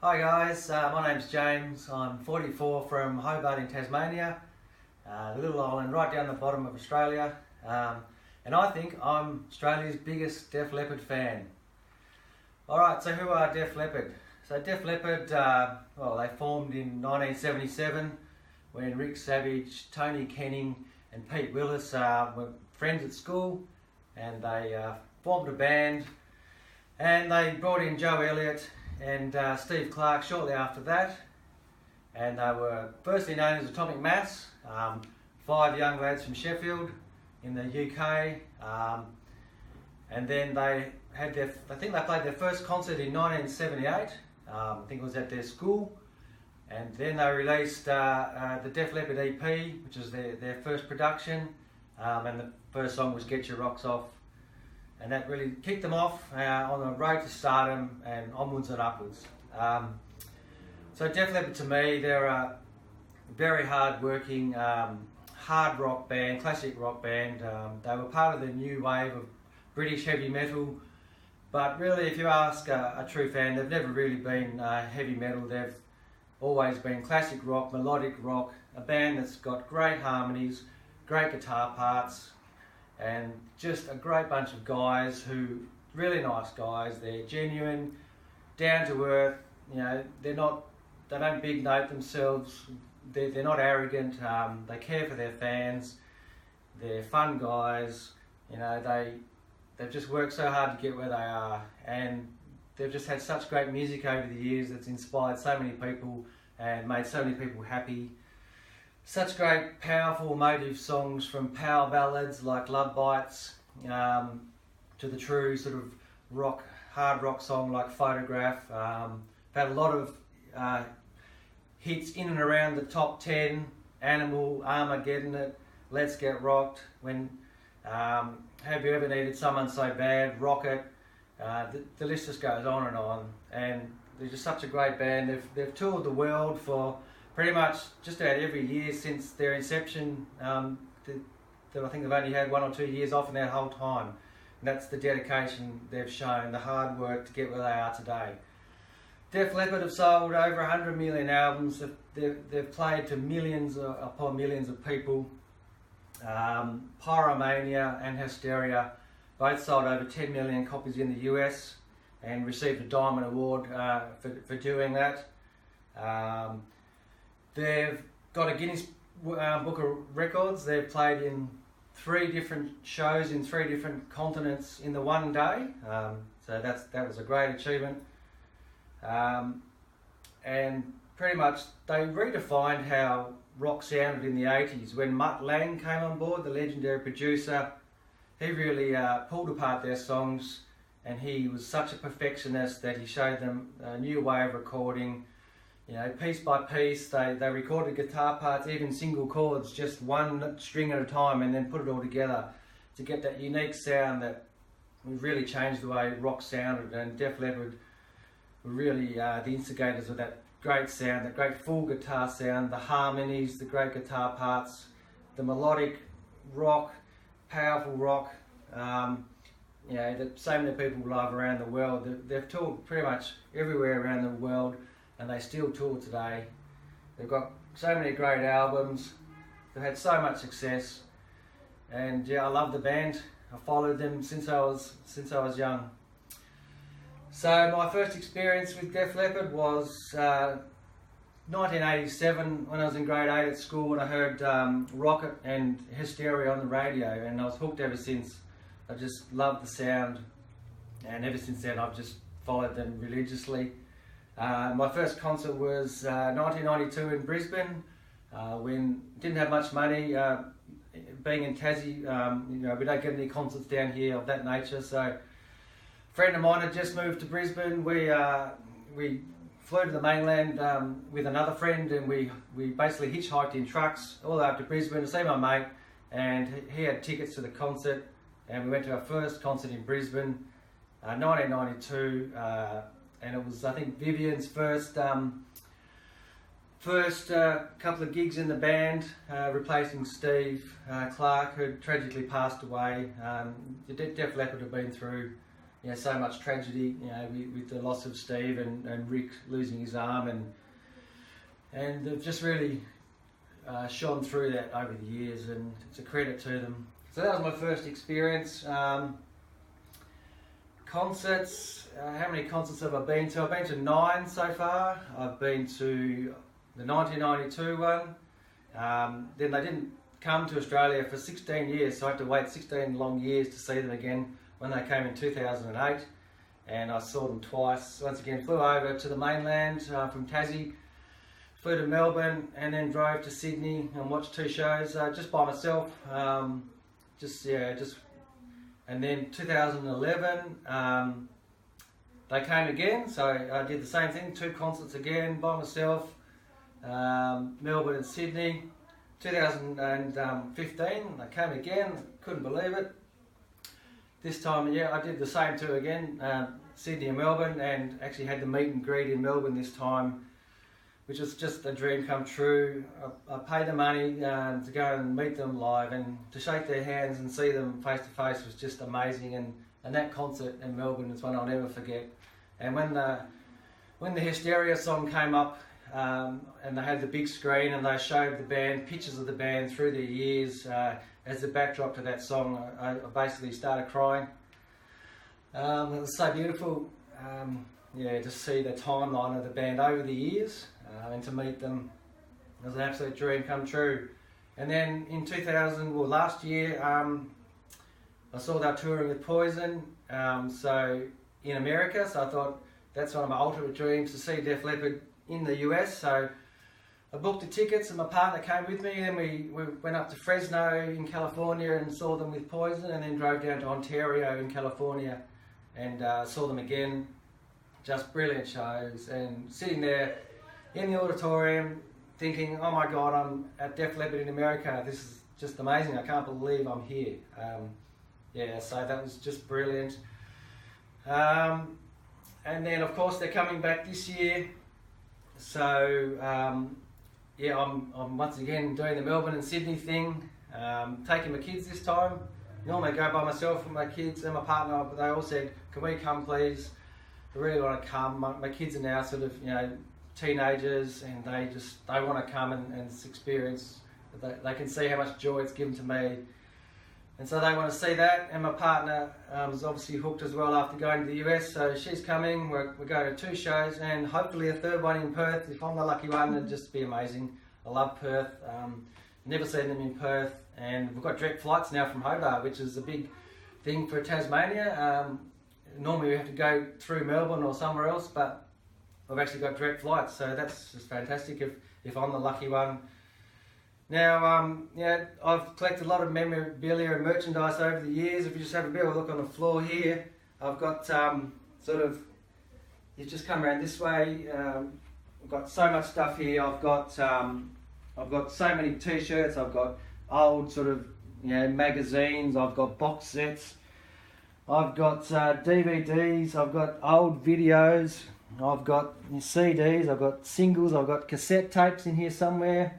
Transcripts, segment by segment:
Hi guys, my name's James. I'm 44 from Hobart in Tasmania, a little island right down the bottom of Australia, and I think I'm Australia's biggest Def Leppard fan. Alright, so who are Def Leppard? So Def Leppard, they formed in 1977 when Rick Savage, Tony Kenning and Pete Willis were friends at school, and they formed a band, and they brought in Joe Elliott and Steve Clark shortly after that, and they were firstly known as Atomic Mass, 5 young lads from Sheffield in the UK, and then they had I think they played their first concert in 1978, I think it was at their school, and then they released the Def Leppard EP, which was their first production, and the first song was Get Your Rocks Off. And that really kicked them off on the road to stardom and onwards and upwards. So Def Leppard, to me, they're a very hard-working, hard rock band, classic rock band. They were part of the new wave of British heavy metal, but really, if you ask a true fan, they've never really been heavy metal. They've always been classic rock, melodic rock, a band that's got great harmonies, great guitar parts, and just a great bunch of guys really nice guys. They're genuine, down to earth. You know, they don't big note themselves. They're not arrogant. They care for their fans. They're fun guys. You know, they've just worked so hard to get where they are, and they've just had such great music over the years that's inspired so many people and made so many people happy. Such great, powerful, emotive songs, from power ballads like Love Bites to the true sort of rock, hard rock song like Photograph. Had a lot of hits in and around the top 10, Animal, Armageddon It, Let's Get Rocked, Have You Ever Needed Someone So Bad, Rocket. The list just goes on, and they're just such a great band. They've toured the world for pretty much just about every year since their inception. I think they've only had 1 or 2 years off in that whole time. And that's the dedication they've shown, the hard work to get where they are today. Def Leppard have sold over 100 million albums. They've played to millions upon millions of people. Pyromania and Hysteria both sold over 10 million copies in the US and received a Diamond Award for doing that. They've got a Guinness Book of Records. They've played in 3 different shows in 3 different continents in the one day. So that was a great achievement. And pretty much they redefined how rock sounded in the 80s. When Mutt Lange came on board, the legendary producer, he really pulled apart their songs, and he was such a perfectionist that he showed them a new way of recording. You know, piece by piece, they recorded guitar parts, even single chords, just one string at a time, and then put it all together to get that unique sound that really changed the way rock sounded. And Def Leppard were really the instigators of that great sound, that great full guitar sound, the harmonies, the great guitar parts, the melodic rock, powerful rock, that so many people love around the world. They've toured pretty much everywhere around the world, and they still tour today. They've got so many great albums. They've had so much success, and I love the band. I followed them since I was young. So my first experience with Def Leppard was 1987 when I was in grade 8 at school, and I heard Rocket and Hysteria on the radio, and I was hooked ever since. I just loved the sound, and ever since then I've just followed them religiously. My first concert was 1992 in Brisbane, when didn't have much money. Being in Tassie, we don't get any concerts down here of that nature. So a friend of mine had just moved to Brisbane. We flew to the mainland with another friend, and we basically hitchhiked in trucks all the way up to Brisbane to see my mate, and he had tickets to the concert, and we went to our first concert in Brisbane, 1992. And it was, I think, Vivian's first couple of gigs in the band, replacing Steve Clark, who tragically passed away. Def Leppard have been through so much tragedy, with the loss of Steve and Rick losing his arm, and they've just really shone through that over the years, and it's a credit to them. So that was my first experience. Concerts, how many concerts have I been to? I've been to 9 so far. I've been to the 1992 one. Then they didn't come to Australia for 16 years, so I had to wait 16 long years to see them again when they came in 2008. And I saw them twice. Once again, flew over to the mainland from Tassie, flew to Melbourne, and then drove to Sydney and watched 2 shows just by myself. And then 2011, they came again, so I did the same thing, 2 concerts again by myself, Melbourne and Sydney. 2015, they came again, couldn't believe it. This time, I did the same 2 again, Sydney and Melbourne, and actually had the meet and greet in Melbourne this time, which was just a dream come true. I paid the money to go and meet them live, and to shake their hands and see them face to face was just amazing. And that concert in Melbourne is one I'll never forget. And when the Hysteria song came up, and they had the big screen and they showed the band, pictures of the band through the years as the backdrop to that song, I basically started crying. It was so beautiful, to see the timeline of the band over the years, and to meet them. It was an absolute dream come true. And then in last year, I saw they were touring with Poison, so in America, so I thought that's one of my ultimate dreams, to see Def Leppard in the US. So I booked the tickets and my partner came with me, and we went up to Fresno in California and saw them with Poison, and then drove down to Ontario in California and saw them again. Just brilliant shows, and sitting there in the auditorium thinking, oh my God, I'm at Def Leppard in America, this is just amazing, I can't believe I'm here. So that was just brilliant. And then of course they're coming back this year. So I'm once again doing the Melbourne and Sydney thing, taking my kids this time. Normally I go by myself and my kids and my partner, but they all said, can we come please? I really want to come. My kids are now sort of, teenagers, and they want to come and experience, they can see how much joy it's given to me. And so they want to see that, and my partner is obviously hooked as well after going to the US, so she's coming. We're going to 2 shows, and hopefully a 3rd one in Perth. If I'm the lucky one, it'd just be amazing. I love Perth, never seen them in Perth, and we've got direct flights now from Hobart, which is a big thing for Tasmania. Normally we have to go through Melbourne or somewhere else, but we've actually got direct flights, so that's just fantastic if I'm the lucky one. Now, I've collected a lot of memorabilia and merchandise over the years. If you just have a bit of a look on the floor here, I've got you just come around this way. I've got so much stuff here. I've got so many t-shirts. I've got old magazines. I've got box sets. I've got DVDs. I've got old videos. I've got CDs. I've got singles. I've got cassette tapes in here somewhere.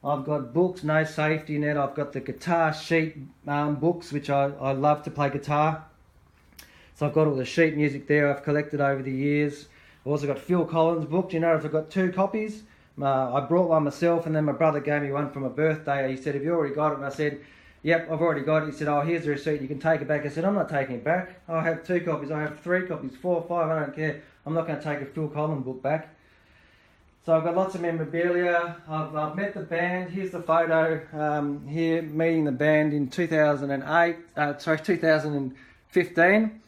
I've got books, no safety net. I've got the guitar sheet books, which I love to play guitar. So I've got all the sheet music there I've collected over the years. I've also got Phil Collins' book. I've got 2 copies. I brought one myself, and then my brother gave me one for my birthday. He said, have you already got it? And I said, yep, I've already got it. He said, oh, here's the receipt, you can take it back. I said, I'm not taking it back. I have 2 copies. I have 3 copies, 4, 5, I don't care. I'm not going to take a Phil Collins book back. So I've got lots of memorabilia. I've met the band. Here's the photo here, meeting the band in 2015.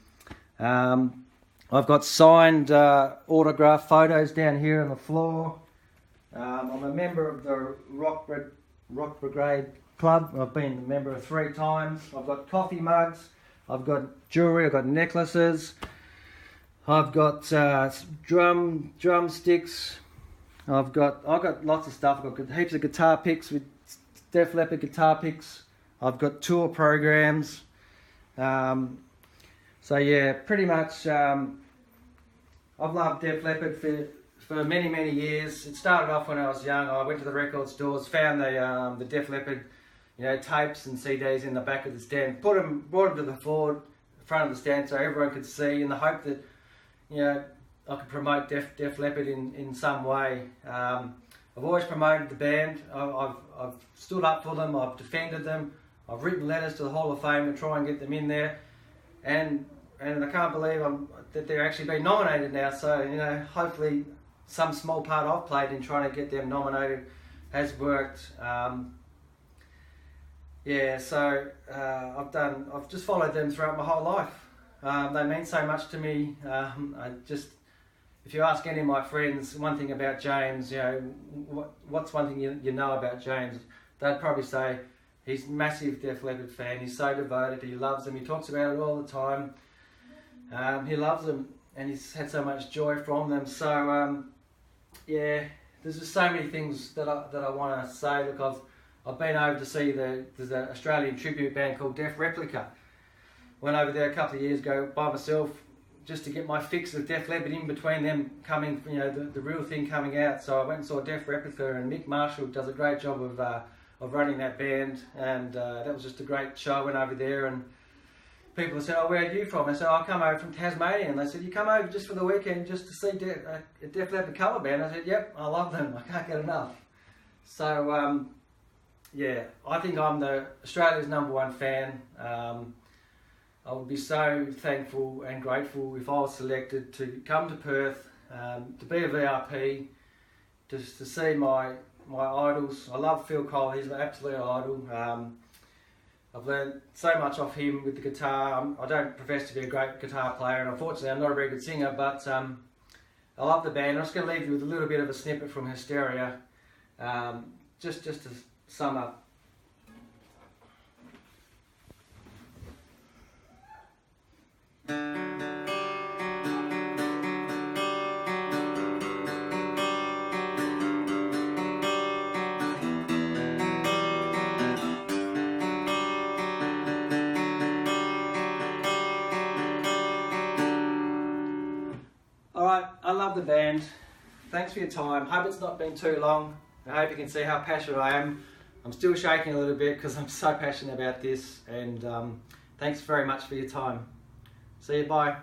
I've got signed autograph photos down here on the floor. I'm a member of the Rock Brigade Club. I've been a member 3 times. I've got coffee mugs. I've got jewellery. I've got necklaces. I've got drumsticks. I've got lots of stuff. I've got heaps of guitar picks with Def Leppard guitar picks. I've got tour programs. So yeah, pretty much I've loved Def Leppard for many years. It started off when I was young. I went to the record stores, found the Def Leppard tapes and CDs in the back of the stand, brought them to the front of the stand so everyone could see, in the hope that, you know, I could promote Def Leppard in some way. I've always promoted the band. I've stood up for them. I've defended them. I've written letters to the Hall of Fame to try and get them in there, and I can't believe that they're actually been nominated now. So, you know, hopefully some small part I've played in trying to get them nominated has worked. Yeah, so I've just followed them throughout my whole life. They mean so much to me. If you ask any of my friends one thing about James, you know, what's one thing you know about James, they'd probably say he's a massive Def Leppard fan. He's so devoted. He loves them. He talks about it all the time. He loves them, and he's had so much joy from them. So yeah, there's just so many things that I want to say. Look, I've been over to see there's an Australian tribute band called Def Replica. Went over there a couple of years ago by myself, just to get my fix of Def Leppard in between them coming, you know, the real thing coming out. So I went and saw Def Replica, and Mick Marshall does a great job of running that band, and that was just a great show. I went over there, and people said, "Oh, where are you from?" I said, "I come over from Tasmania." And they said, "You come over just for the weekend just to see a Def Leppard cover band?" I said, "Yep, I love them. I can't get enough." So yeah, I think I'm Australia's #1 fan. I would be so thankful and grateful if I was selected to come to Perth, to be a VIP, just to see my idols. I love Phil Cole, he's an absolute idol. I've learned so much off him with the guitar. I don't profess to be a great guitar player, and unfortunately I'm not a very good singer, but I love the band. I'm just going to leave you with a little bit of a snippet from Hysteria, just to sum up. Alright, I love the band. Thanks for your time. Hope it's not been too long. I hope you can see how passionate I am. I'm still shaking a little bit because I'm so passionate about this, and thanks very much for your time. See you, bye.